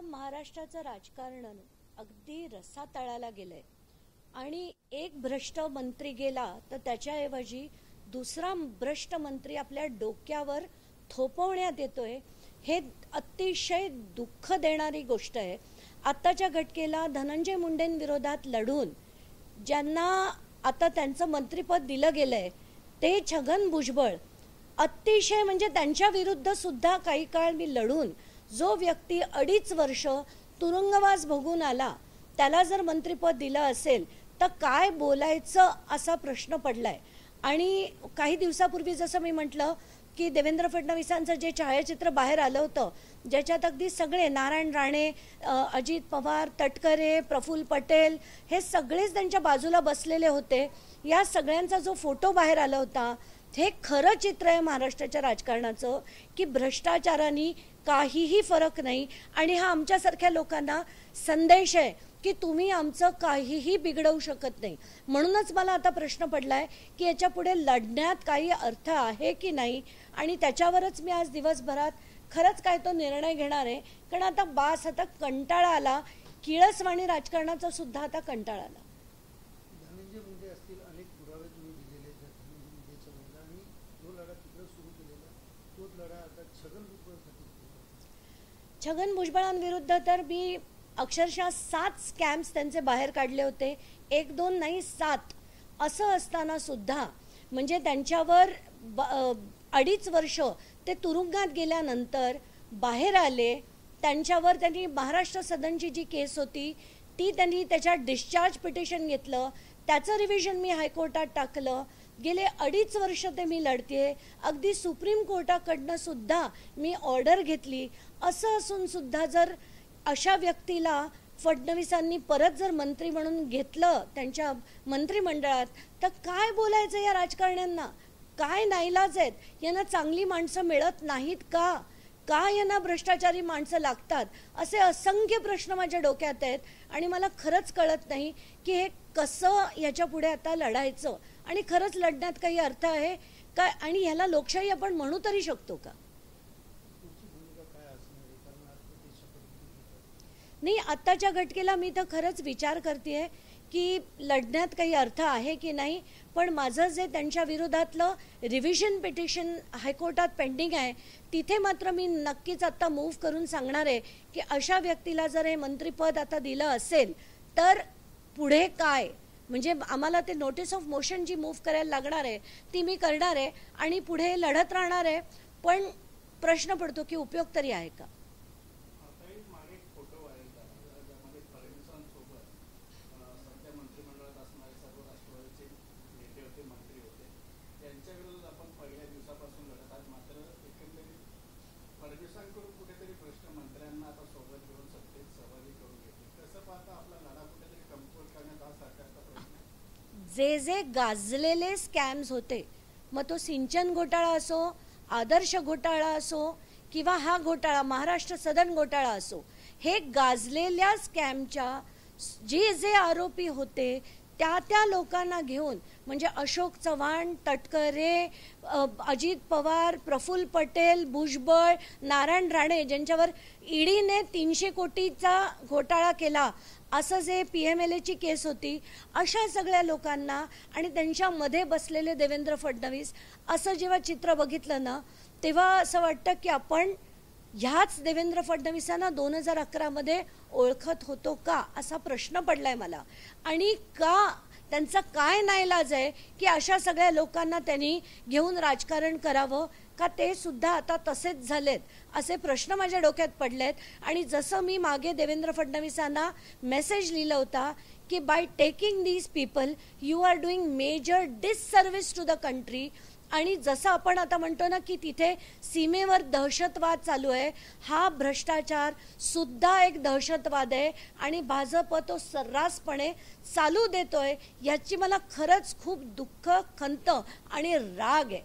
महाराष्ट्राचं राजकारण अगदी रसातळाला गेलंय आणि एक भ्रष्ट मंत्री गेला तर त्याच्याऐवजी दुसरा भ्रष्ट मंत्री आपल्या डोक्यावर थोपवण्यात येतोय. हे अतिशय दुःख देणारी गोष्ट आहे. आत्ताच्या घटकेला धनंजय मुंडेंविरोधात लढून ज्यांना आता त्यांचं मंत्रिपद दिलं गेलंय ते छगन भुजबळ अतिशय म्हणजे त्यांच्या विरुद्ध सुद्धा काही काळ मी लढून जो व्यक्ती 2.5 वर्ष तुरुंगवास भोगून आला त्याला जर मंत्रिपद दिलं असेल तर काय बोलायचं असा प्रश्न पडलाय. आणि काही दिवसापूर्वी जसं मी म्हटलं की देवेंद्र फडणवीसांचं जे छायाचित्र बाहेर आलं होतं ज्याच्यात अगदी सगळे नारायण राणे, अजित पवार, तटकरे, प्रफुल्ल पटेल हे सगळेच त्यांच्या बाजूला बसलेले होते. या सगळ्यांचा जो फोटो बाहेर आला होता हे खरं चित्र आहे महाराष्ट्राच्या राजकारणाचं की भ्रष्टाचाराने काहीही फरक नाही. आणि हा आमच्यासारख्या लोकांना संदेश आहे की तुम्ही आमचं काहीही बिघडवू शकत नाही. म्हणूनच मला आता प्रश्न पडलाय की याच्या पुढे लढण्यात काही अर्थ आहे की नाही. आणि त्याच्यावरच मी आज दिवसभरात खरंच काय तो निर्णय घेणार आहे. कारण आता बास, आता कंटाळा आला. किळसवाणी राजकारणाचा सुद्धा आता कंटाळा आला. धनंजय मुंडे असतील, अनेक पुरावे तुम्ही दिलेले धनंजय मुंडेच्या विरोधात आणि जो लढा तिकडे सुरू केलेला तोच लढा आता छगन भुजबळांविरुद्ध तर मी अक्षरशः 7 स्कॅम्स त्यांचे बाहेर काढले होते. 1 2 नाही 7. असं असताना सुद्धा म्हणजे त्यांच्यावर 2.5 वर्ष ते तुरुंगात गेल्यानंतर बाहेर आले. त्यांच्यावर त्यांनी महाराष्ट्र सदनची जी केस होती ती त्यांनी त्याच्या डिस्चार्ज पिटिशन घेतलं. त्याचं रिव्हिजन मी हायकोर्टात टाकलं. गेले 2.5 वर्ष ते मी लढतेय. अगदी सुप्रीम कोर्टाकडनं सुद्धा मी ऑर्डर घेतली. असं असून सुद्धा जर अशा व्यक्तीला फडणवीसांनी परत जर मंत्री म्हणून घेतलं त्यांच्या मंत्रिमंडळात तर काय बोलायचं या राजकारण्यांना. काय नाईलाज आहेत. यांना चांगली माणसं मिळत नाहीत का? का यांना भ्रष्टाचारी माणसं लागतात? असे असंख्य प्रश्न माझ्या डोक्यात आहेत आणि मला खरंच कळत नाही की हे कसं याच्या पुढे आता लढायचं आणि खरंच लढण्यात काही अर्थ आहे का आणि ह्याला लोकशाही आपण म्हणू तरी शकतो का? नाही, आत्ताच्या घटकेला मी तर खरंच विचार करतेय की लढण्यात काही अर्थ आहे की नाही. पण माझं जे त्यांच्या विरोधातलं रिव्हिजन पिटिशन हायकोर्टात पेंडिंग आहे तिथे मात्र मी नक्कीच आता मूव्ह करून सांगणार आहे की अशा व्यक्तीला जर हे मंत्रिपद आता दिलं असेल तर पुढे काय. म्हणजे आम्हाला ते नोटीस ऑफ मोशन जी मूव्ह करायला लागणार आहे ती मी करणार आहे आणि पुढे लढत राहणार आहे. पण प्रश्न पडतो की उपयोग तरी आहे का. जे जे गाजलेले स्कॅम्स होते, मग तो सिंचन घोटाळा असो, आदर्श घोटाळा असो किंवा हा घोटाळा महाराष्ट्र सदन घोटाळा असो, हे गाजलेल्या स्कॅमच्या जे जे आरोपी होते त्या लोकांना घेऊन म्हणजे अशोक चव्हाण, तटकरे, अजित पवार, प्रफुल्ल पटेल, भुजबळ, नारायण राणे ज्यांच्यावर ईडीने 300 कोटीचा घोटाळा केला असं जे PMLAची केस होती, अशा सगळ्या लोकांना आणि त्यांच्यामध्ये बसलेले देवेंद्र फडणवीस असं जेव्हा चित्र बघितलं ना तेव्हा असं वाटतं की आपण ह्याच देवेंद्र फडणवीसांना 2011 मध्ये ओळखत होतो का असा प्रश्न पडलाय मला. आणि का त्यांचा काय नाईलाज आहे की अशा सगळ्या लोकांना त्यांनी घेऊन राजकारण करावं का ते सुद्धा आता तसेच झालेत असे प्रश्न माझ्या डोक्यात पडलेत. आणि जसं मी मागे देवेंद्र फडणवीसांना मेसेज लिहिला होता की by taking these people you are doing major disservice to the country. आणि जसं आपण आता म्हणतो ना की तिथे सीमेवर दहशतवाद चालू आहे, हा भ्रष्टाचार सुद्धा एक दहशतवाद आहे आणि भाजप तो सर्रासपणे चालू देतोय. याची मला खरंच खूप दुःख, खंत आणि राग आहे.